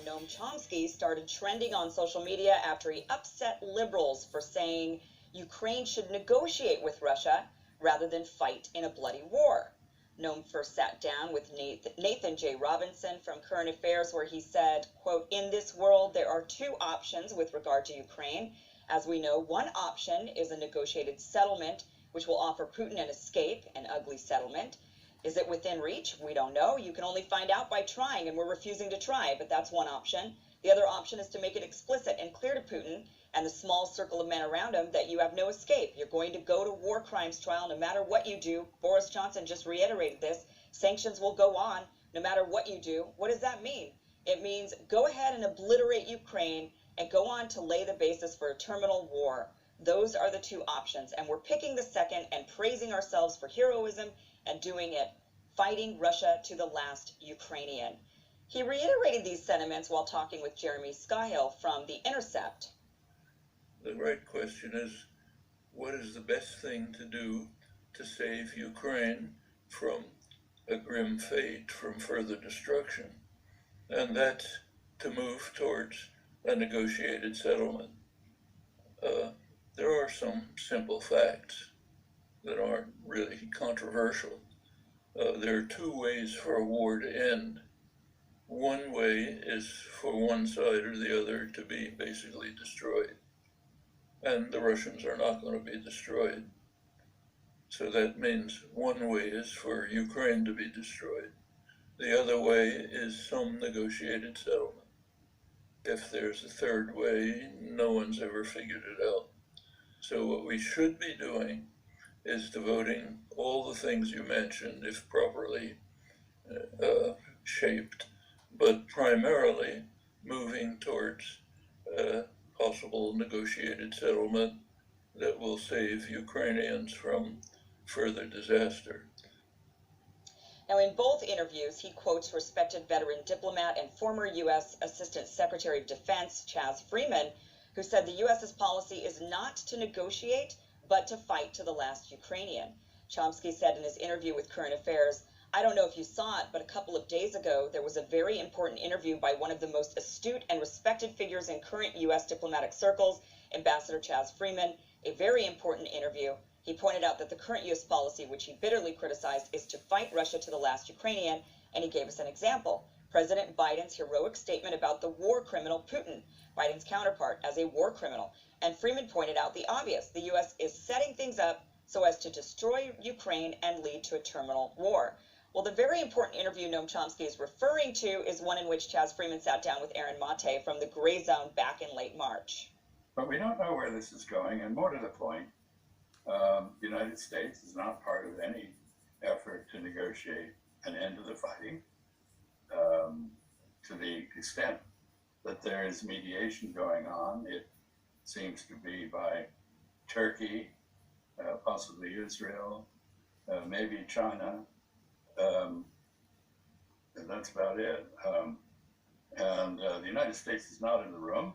Noam Chomsky, started trending on social media after he upset liberals for saying Ukraine should negotiate with Russia rather than fight in a bloody war. Noam first sat down with Nathan J. Robinson from Current Affairs, where he said, quote, "In this world, there are two options with regard to Ukraine. As we know, one option is a negotiated settlement, which will offer Putin an escape, an ugly settlement. Is it within reach? We don't know. You can only find out by trying, and we're refusing to try, but that's one option. The other option is to make it explicit and clear to Putin and the small circle of men around him that you have no escape. You're going to go to war crimes trial no matter what you do. Boris Johnson just reiterated this. Sanctions will go on no matter what you do. What does that mean? It means go ahead and obliterate Ukraine and go on to lay the basis for a terminal war. Those are the two options, and we're picking the second and praising ourselves for heroism and doing it, fighting Russia to the last Ukrainian." He reiterated these sentiments while talking with Jeremy Scahill from The Intercept. The right question is, what is the best thing to do to save Ukraine from a grim fate, from further destruction? And that's to move towards a negotiated settlement. There are some simple facts that aren't really controversial. There are two ways for a war to end. One way is for one side or the other to be basically destroyed. And the Russians are not going to be destroyed. So that means one way is for Ukraine to be destroyed. The other way is some negotiated settlement. If there's a third way, no one's ever figured it out. So what we should be doing is devoting all the things you mentioned, if properly shaped, but primarily moving towards a possible negotiated settlement that will save Ukrainians from further disaster. Now, in both interviews, he quotes respected veteran diplomat and former U.S. Assistant Secretary of Defense Chaz Freeman, who said the U.S.'s policy is not to negotiate, but to fight to the last Ukrainian. Chomsky said in his interview with Current Affairs, "I don't know if you saw it, but a couple of days ago, there was a very important interview by one of the most astute and respected figures in current U.S. diplomatic circles, Ambassador Chaz Freeman, a very important interview. He pointed out that the current U.S. policy, which he bitterly criticized, is to fight Russia to the last Ukrainian, and he gave us an example. President Biden's heroic statement about the war criminal Putin, Biden's counterpart, as a war criminal. And Freeman pointed out the obvious. The U.S. is setting things up so as to destroy Ukraine and lead to a terminal war." Well, the very important interview Noam Chomsky is referring to is one in which Chaz Freeman sat down with Aaron Mate from the Gray Zone back in late March. But we don't know where this is going, and more to the point, the United States is not part of any effort to negotiate an end to the fighting. To the extent that there is mediation going on, it seems to be by Turkey, possibly Israel, maybe China, and that's about it. And the United States is not in the room.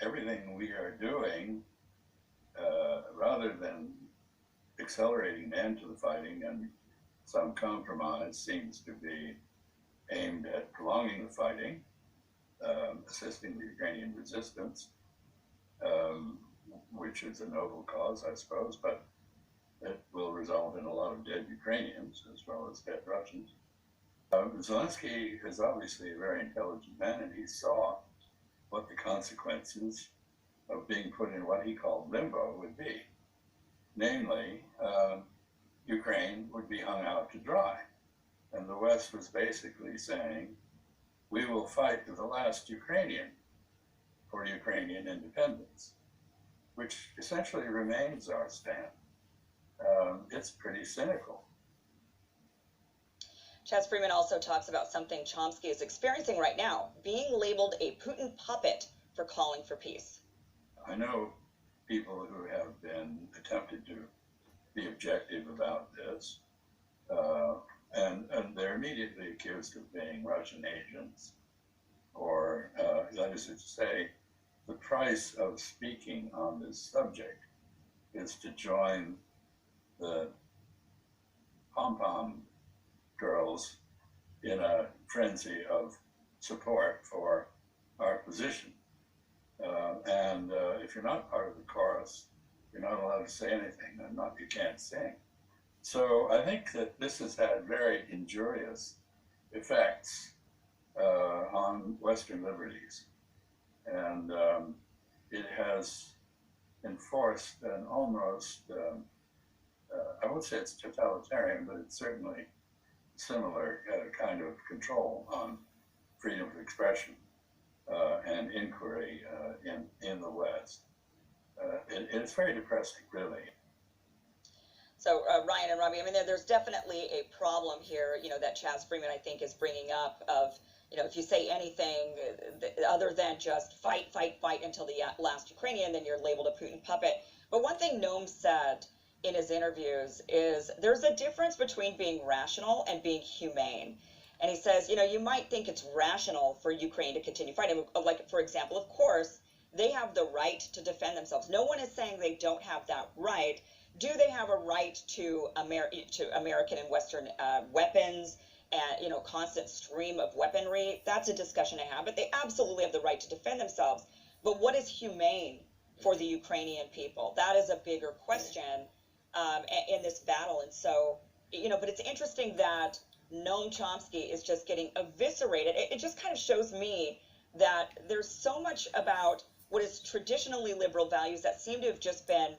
Everything we are doing, rather than accelerating the end to the fighting and some compromise, seems to be aimed at prolonging the fighting, assisting the Ukrainian resistance, which is a noble cause, I suppose, but it will result in a lot of dead Ukrainians as well as dead Russians. Zelensky is obviously a very intelligent man, and he saw what the consequences of being put in what he called limbo would be. Namely, Ukraine would be hung out to dry. And the West was basically saying, we will fight to the last Ukrainian for Ukrainian independence, which essentially remains our stand. It's pretty cynical. Chaz Freeman also talks about something Chomsky is experiencing right now, being labeled a Putin puppet for calling for peace. I know people who have been attempted to be objective about this, and they're immediately accused of being Russian agents, or that is to say, the price of speaking on this subject is to join the pom-pom girls in a frenzy of support for our position. And if you're not part of the chorus, you're not allowed to say anything, and you can't sing. So I think that this has had very injurious effects on Western liberties, and it has enforced an almost, I won't say it's totalitarian, but it's certainly similar kind of control on freedom of expression and inquiry in the West. It's very depressing, really. So Ryan and Robbie, I mean, there's definitely a problem here, that Chaz Freeman, I think, is bringing up of, if you say anything other than just fight, fight, fight until the last Ukrainian, then you're labeled a Putin puppet. But one thing Noam said in his interviews is there's a difference between being rational and being humane. And he says, you might think it's rational for Ukraine to continue fighting. Like, for example, of course, they have the right to defend themselves. No one is saying they don't have that right. Do they have a right to American and Western weapons and, constant stream of weaponry? That's a discussion to have, but they absolutely have the right to defend themselves. But what is humane for the Ukrainian people? That is a bigger question in this battle. And so, but it's interesting that Noam Chomsky is just getting eviscerated. It just kind of shows me that there's so much about what is traditionally liberal values that seem to have just been,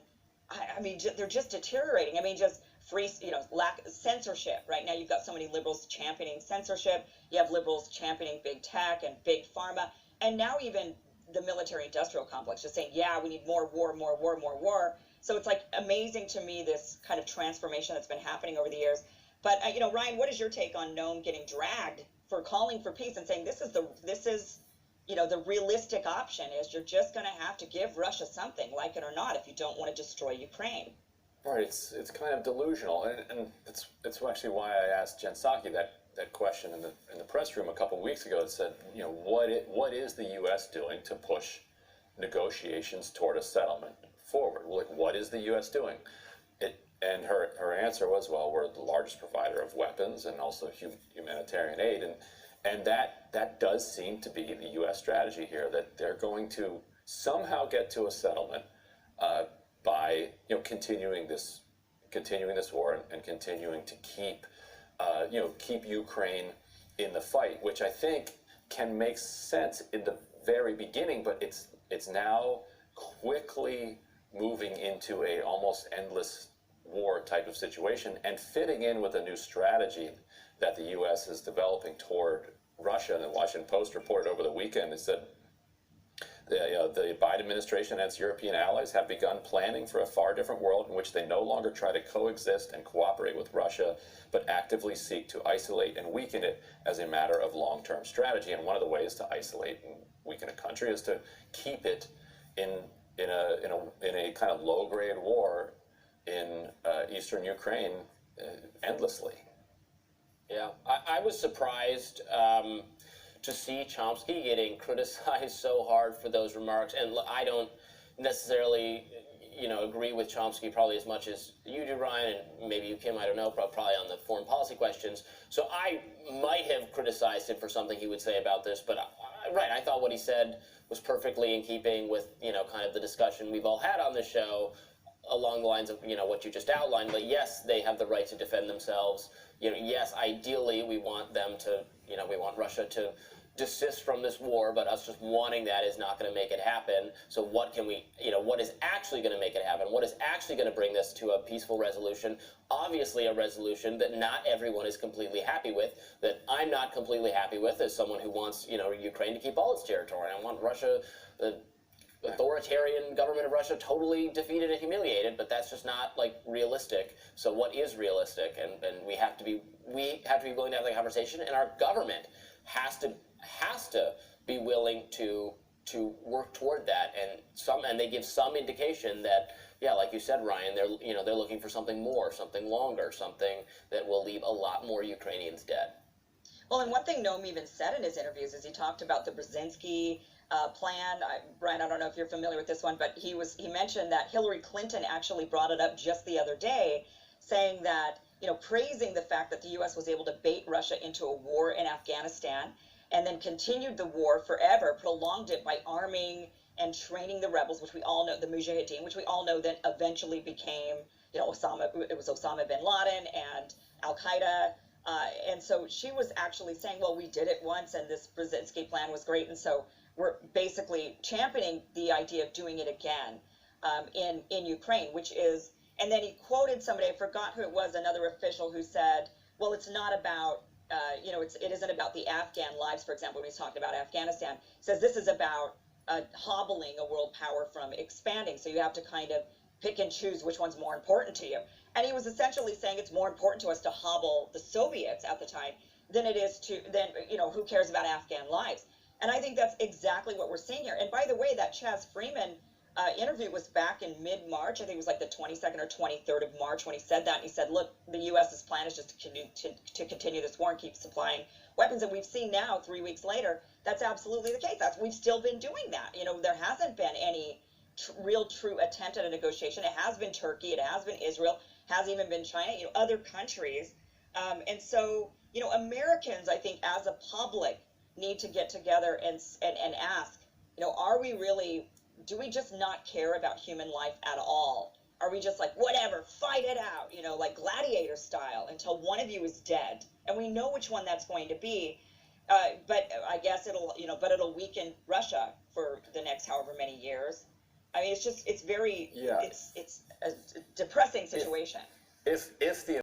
I mean, they're just deteriorating. I mean, just free, lack censorship. Right now, you've got so many liberals championing censorship. You have liberals championing big tech and big pharma. And now even the military-industrial complex just saying, yeah, we need more war, more war, more war. So it's like amazing to me, this kind of transformation that's been happening over the years. But, Ryan, what is your take on Noam getting dragged for calling for peace and saying this is the realistic option is you're just going to have to give Russia something, like it or not, if you don't want to destroy Ukraine. Right, it's kind of delusional, and it's actually why I asked Jen Psaki that question in the press room a couple of weeks ago. That said, what is the U.S. doing to push negotiations toward a settlement forward? Like, what is the U.S. doing? And her answer was, well, we're the largest provider of weapons and also humanitarian aid, and that does seem to be the U.S. strategy here, that they're going to somehow get to a settlement by continuing this war and continuing to keep Ukraine in the fight, which I think can make sense in the very beginning, but it's now quickly moving into a almost endless war type of situation and fitting in with a new strategy that the U.S. is developing toward Russia. And the Washington Post reported over the weekend, it said the Biden administration and its European allies have begun planning for a far different world in which they no longer try to coexist and cooperate with Russia, but actively seek to isolate and weaken it as a matter of long-term strategy. And one of the ways to isolate and weaken a country is to keep it in a kind of low-grade war in eastern Ukraine endlessly. Yeah, I was surprised to see Chomsky getting criticized so hard for those remarks, and I don't necessarily, agree with Chomsky probably as much as you do, Ryan, and maybe you, Kim, I don't know, probably on the foreign policy questions. So I might have criticized him for something he would say about this, but I thought what he said was perfectly in keeping with, kind of the discussion we've all had on this show, along the lines of, what you just outlined. But yes, they have the right to defend themselves. Yes, ideally we want them to, we want Russia to desist from this war, but us just wanting that is not going to make it happen. So what can we, what is actually going to make it happen? What is actually going to bring this to a peaceful resolution? Obviously a resolution that not everyone is completely happy with, that I'm not completely happy with as someone who wants, Ukraine to keep all its territory. I want Russia, the authoritarian government of Russia, totally defeated and humiliated, but that's just not realistic. So what is realistic? And we have to be willing to have the conversation, and our government has to be willing to work toward that. And they give some indication that, yeah, like you said, Ryan, they're looking for something more, something longer, something that will leave a lot more Ukrainians dead. Well, and one thing Noam even said in his interviews is he talked about the Brzezinski plan. Brian, I don't know if you're familiar with this one, but he mentioned that Hillary Clinton actually brought it up just the other day, saying that, praising the fact that the U.S. was able to bait Russia into a war in Afghanistan, and then continued the war forever, prolonged it by arming and training the rebels, which we all know, the Mujahideen, which we all know then eventually became, it was Osama bin Laden and Al-Qaeda. And so she was actually saying, well, we did it once and this Brzezinski plan was great. And so we're basically championing the idea of doing it again in Ukraine, which is, and then he quoted somebody, I forgot who it was, another official who said, well, it's not about, it isn't about the Afghan lives, for example, when he's talking about Afghanistan. He says this is about hobbling a world power from expanding. So you have to kind of pick and choose which one's more important to you. And he was essentially saying it's more important to us to hobble the Soviets at the time than it is to, who cares about Afghan lives? And I think that's exactly what we're seeing here. And by the way, that Chaz Freeman interview was back in mid-March. I think it was like the 22nd or 23rd of March when he said that. And he said, look, the U.S.'s plan is just to continue this war and keep supplying weapons. And we've seen now, 3 weeks later, that's absolutely the case. We've still been doing that. There hasn't been any real true attempt at a negotiation. It has been Turkey. It has been Israel. Has even been China, other countries. And so, Americans, I think, as a public, need to get together and ask, are we really, do we just not care about human life at all? Are we just like, whatever, fight it out, like gladiator style until one of you is dead? And we know which one that's going to be. But I guess it'll weaken Russia for the next however many years. I mean, it's very, it's a depressing situation. If the